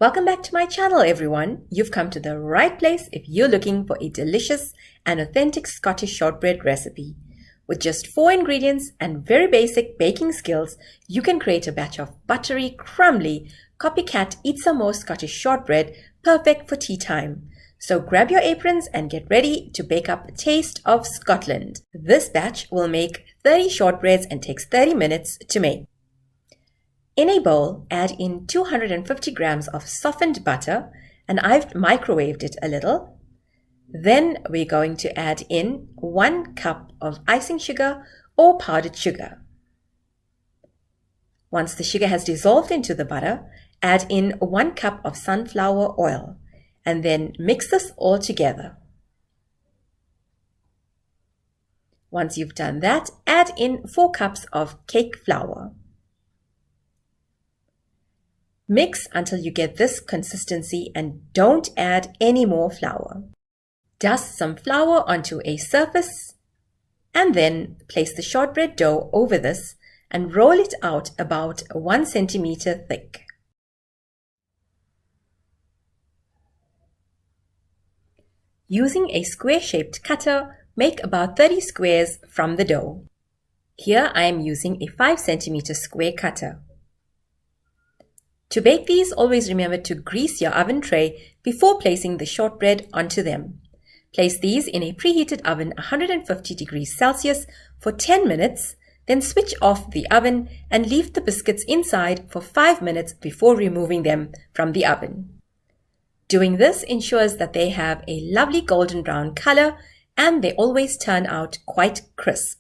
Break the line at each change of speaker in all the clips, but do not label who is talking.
Welcome back to my channel, everyone. You've come to the right place if you're looking for a delicious and authentic Scottish shortbread recipe. With just 4 ingredients and very basic baking skills, you can create a batch of buttery, crumbly, copycat eat some more Scottish shortbread, perfect for tea time. So grab your aprons and get ready to bake up a taste of Scotland. This batch will make 30 shortbreads and takes 30 minutes to make. In a bowl, add in 250 grams of softened butter, and I've microwaved it a little. Then we're going to add in 1 cup of icing sugar or powdered sugar. Once the sugar has dissolved into the butter, add in 1 cup of sunflower oil, and then mix this all together. Once you've done that, add in 4 cups of cake flour. Mix until you get this consistency and don't add any more flour. Dust some flour onto a surface and then place the shortbread dough over this and roll it out about 1 centimeter thick. Using a square-shaped cutter, make about 30 squares from the dough. Here I am using a 5 centimeter square cutter. To bake these, always remember to grease your oven tray before placing the shortbread onto them. Place these in a preheated oven 150 degrees Celsius for 10 minutes, then switch off the oven and leave the biscuits inside for 5 minutes before removing them from the oven. Doing this ensures that they have a lovely golden brown color and they always turn out quite crisp.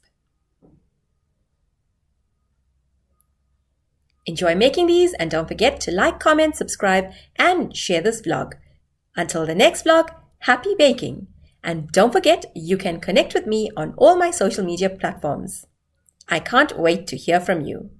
Enjoy making these and don't forget to like, comment, subscribe and share this vlog. Until the next vlog, happy baking! And don't forget you can connect with me on all my social media platforms. I can't wait to hear from you.